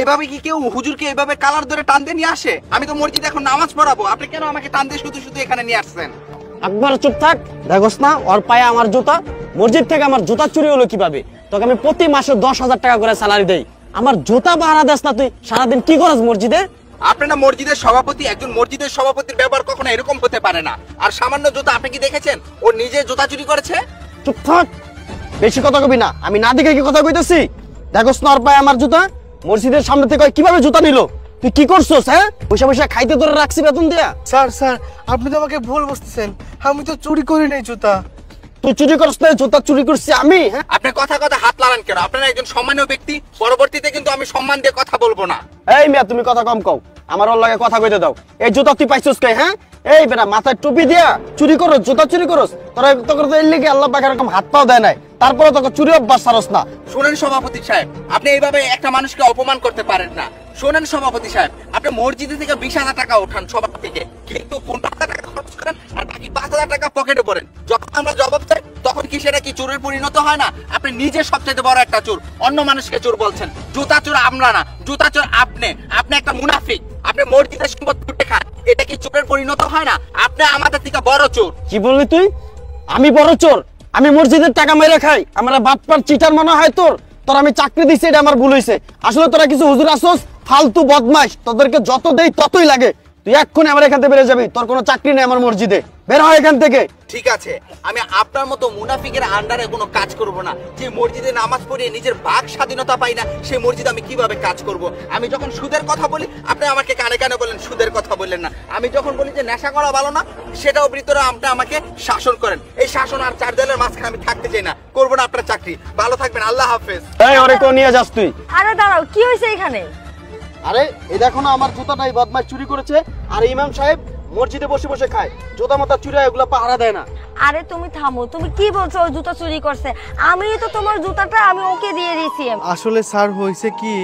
এভাবে কি কেউ হুজুরকে এভাবে কালার ধরে টান দিয়ে নিয়ে আসে? আমি তো মসজিদে এখন নামাজ পড়াবো, আপনি কেন আমাকে টান দিয়ে শুধু শুধু এখানে নিয়ে আসছেন? একবার চুপ থাক। দেখোস না ওর পায়ে আমার জুতা, মসজিদ থেকে আমার জুতা চুরি হলো কিভাবে? তোকে আমি প্রতি মাসে 10,000 টাকা করে স্যালারি দেই, আমার জুতা ভাড়া দেস না? তুই সারাদিন কি করস মসজিদে? আপনারা মসজিদের সভাপতি, একজন মসজিদের সভাপতির ব্যবহার কখনো এরকম হতে পারে না। আর সামান্য জুতা আপনি কি দেখেছেন ও নিজে জুতা চুরি করেছে? চুপ থাক, বেশি কথা কবি না। আমি না দেখে কি কথা কইতেছি? দেখোস না ওর পায়ে আমার জুতা, মসজিদের সামনে থেকে কিভাবে জুতা নিল? তুই কি করছস? হ্যাঁ, পয়সা পয়সা খাইতে তোরা রাখছি বেতন দিয়া। স্যার স্যার আপনি তো আমাকে ভুল বুঝতেছেন, আমি তো চুরি করি নাই জুতা। তুই চুরি করছ না? জুতা চুরি করছি আমি? হ্যাঁ, আপনি কথা কথা হাত লাগান কেন? আপনারা একজন সম্মানীয় ব্যক্তি, পরবর্তীতে কিন্তু আমি সম্মান দিয়ে কথা বলবো না। এই মিয়া তুমি কথা কম কও, আমার ওর লাগে কথা কইতে দাও। এই জুতা তুই পাইছস কে? হ্যাঁ, এই বেটা মাথায় টুপি দিয়া চুরি করো, জুতা চুরি করস? তোরা তো করতে এর লিগে আল্লাহ পাক এরকম হাত পাও দেয় নাই, তারপরে তোকে চুরি অভ্যাস ছাড়স না। শুনেন সভাপতি সাহেব, আপনি এইভাবে একটা মানুষকে অপমান করতে পারেন না। শোনেন সভাপতি সাহেব, আপনি মসজিদে থেকে 20,000 টাকা ওঠান সবার থেকে, কিন্তু 15,000 টাকা খরচ করেন আর বাকি 5,000 টাকা পকেটে পড়েন। যখন আমরা জবাব চাই তখন কি সেটা কি চোরের পরিণত হয় না? আপনি নিজে সবচেয়ে বড় একটা চোর, অন্য মানুষকে চোর বলছেন। জুতা চোর আমরা না, জুতা চোর আপনি। আপনি একটা মুনাফিক, আপনি মসজিদের সম্পদ লুটে খান, এটা কি চোরের পরিণত হয় না? আপনি আমাদের থেকে বড় চোর। কি বললি তুই? আমি বড় চোর? আমি মসজিদের টাকা মেরে খাই, আমরা বাটপার চিটার মনে হয় তোর? তোর আমি চাকরি দিচ্ছি, এটা আমার ভুল হয়েছে। আসলে তোরা কিছু হুজুর আসোস ফালতু বদমাইশ, তোদেরকে যত দেই ততই লাগে। তুই এক্ষুনি আমার এখান থেকে বেরিয়ে যাবি, তোর কোনো চাকরি নেই আমার মসজিদে, বের হয় এখান থেকে। ঠিক আছে, আমি আপনার মতো মুনাফিকের আন্ডারে কোনো কাজ করব না। যে মসজিদে নামাজ পড়িয়ে নিজের বাক স্বাধীনতা পাই না, সেই মসজিদে আমি কিভাবে কাজ করব? আমি যখন সুদের কথা বলি আপনি আমাকে কানে কানে বলেন সুদের কথা বললেন না। আমি যখন বলি যে নেশা করা ভালো না, সেটাও ভিতরে আপনি আমাকে শাসন করেন। এই শাসন আর চার দেয়ালের মাঝখানে আমি থাকতে চাই না, করব না আপনার চাকরি। ভালো থাকবেন, আল্লাহ হাফেজ। এই ওরে কোন নিয়ে যাস তুই? আরে দাঁড়াও, কি হয়েছে এখানে? আরে এই দেখো না, আমার জুতাটাই বদমাইশ চুরি করেছে, আর ইমাম সাহেব মসজিদে বসে বসে খায়, জুতা মাথা চুরি এগুলা পাহারা দেয় না। আরে তুমি থামো, তুমি কি বলছো ও জুতা চুরি করছে? আমি তো তোমার জুতাটা আমি ওকে দিয়ে দিয়েছি। আসলে স্যার হয়েছে কি,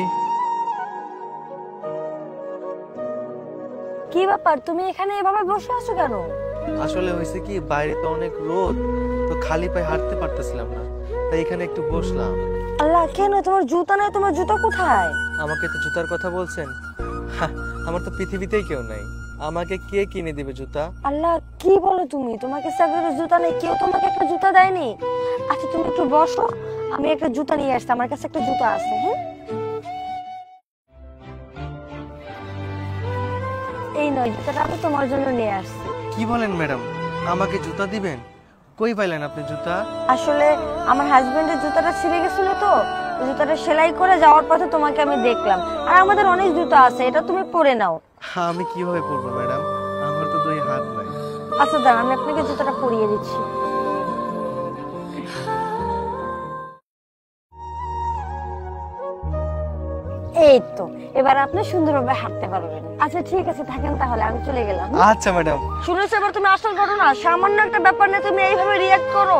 কি ব্যাপার, তুমি এখানে এভাবে বসে আছো কেন? আসলে হয়েছে কি, বাইরে তো অনেক রোদ, তো খালি পায়ে হাঁটতে পারতেছিলাম না, তাই এখানে একটু বসলাম। আল্লাহ, কেন তোমার জুতা নাই? তোমার জুতা কোথায়? আমাকে তো জুতার কথা বলছেন? আমার তো পৃথিবীতেই কেউ নাই, আমাকে কে কিনে দিবে জুতা? আল্লাহ, কি বলো তুমি? তোমার কাছে একটা জুতা নেই? কেউ তোমাকে একটা জুতা দেয়নি? আচ্ছা তুমি একটু বসো, আমি একটা জুতা নিয়ে আসছি, আমার কাছে একটা জুতা আছে। হ্যাঁ, এই নয়, জুতাটা আমি তোমার জন্য নিয়ে আসছি। কি বলেন ম্যাডাম, আমাকে জুতা দিবেন? কই পাইলেন আপনি জুতা? আসলে আমার হাজবেন্ডের জুতাটা ছিঁড়ে গেছিল, তো জুতাটা সেলাই করে যাওয়ার পথে তোমাকে আমি দেখলাম। আর আমাদের অনেক জুতা আছে, এটা তুমি পরে নাও। আমি কিভাবে পরবো ম্যাডাম, আমার তো দুই হাত নাই। আচ্ছা দাঁড়ান, আমি আপনাকে জুতাটা পরিয়ে দিচ্ছি। এই তো, এবার আপনি সুন্দরভাবে হাঁটতে পারবেন। আচ্ছা ঠিক আছে, থাকেন তাহলে, আমি চলে গেলাম। আচ্ছা ম্যাডাম। শুনেছো এবার তুমি আসল ঘটনা? সামান্য একটা ব্যাপার নিয়ে তুমি এইভাবে রিঅ্যাক্ট করো?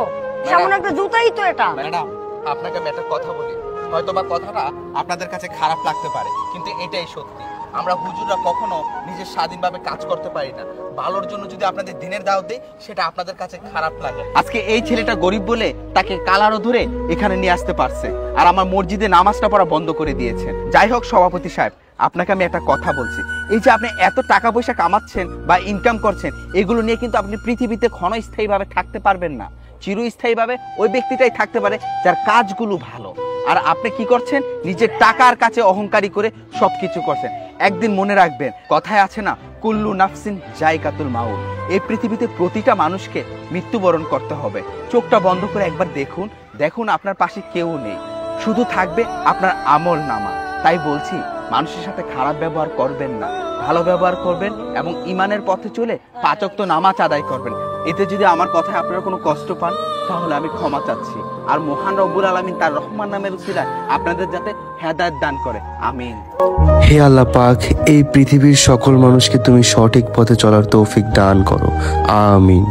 সামান্য একটা জুতাই তো এটা। ম্যাডাম, আপনাকে আমি একটা কথা বলি, হয়তো বা কথাটা আপনাদের কাছে খারাপ লাগতে পারে, কিন্তু এটাই সত্যি। আমরা হুজুররা কখনো নিজের স্বাধীনভাবে কাজ করতে পারি না। ভালোর জন্য যদি আপনাদের দিনের দাওয়াত দেই, সেটা আপনাদের কাছে খারাপ লাগে। আজকে এই ছেলেটা গরিব বলে তাকে কালারও ধরে এখানে নিয়ে আসতে পারছে, আর আমার মসজিদে নামাজটা পড়া বন্ধ করে দিয়েছেন। যাই হোক সভাপতি সাহেব, আপনাকে আমি একটা কথা বলছি, এই যে আপনি এত টাকা পয়সা কামাচ্ছেন বা ইনকাম করছেন, এগুলো নিয়ে কিন্তু আপনি পৃথিবীতে ক্ষণস্থায়ীভাবে থাকতে পারবেন না। চিরস্থায়ীভাবে ওই ব্যক্তিটাই থাকতে পারে যার কাজগুলো ভালো। আর আপনি কি করছেন? নিজের টাকার কাছে অহংকারী করে সবকিছু করছেন। একদিন মনে রাখবেন, কথায় আছে না, কুল্লু নাফসিন জায়কাতুল মাউত। এই পৃথিবীতে প্রতিটা মানুষকে মৃত্যুবরণ করতে হবে। চোখটা বন্ধ করে একবার দেখুন, দেখুন আপনার পাশে কেউ নেই, শুধু থাকবে আপনার আমল নামা। তাই বলছি, মানুষের সাথে খারাপ ব্যবহার করবেন না, ভালো ব্যবহার করবেন এবং ইমানের পথে চলে 5 ওয়াক্ত নামাজ আদায় করবেন। এতে যদি আমার কথায় আপনারা কোনো কষ্ট পান, তাহলে আমি ক্ষমা চাচ্ছি। আর মহান রব্বুল আলামিন তার রহমান নামের উসিলায় আপনাদের যাতে হেদায়েত দান করে, আমিন। হে আল্লাহ পাক, এই পৃথিবীর সকল মানুষকে তুমি সঠিক পথে চলার তৌফিক দান করো, আমিন।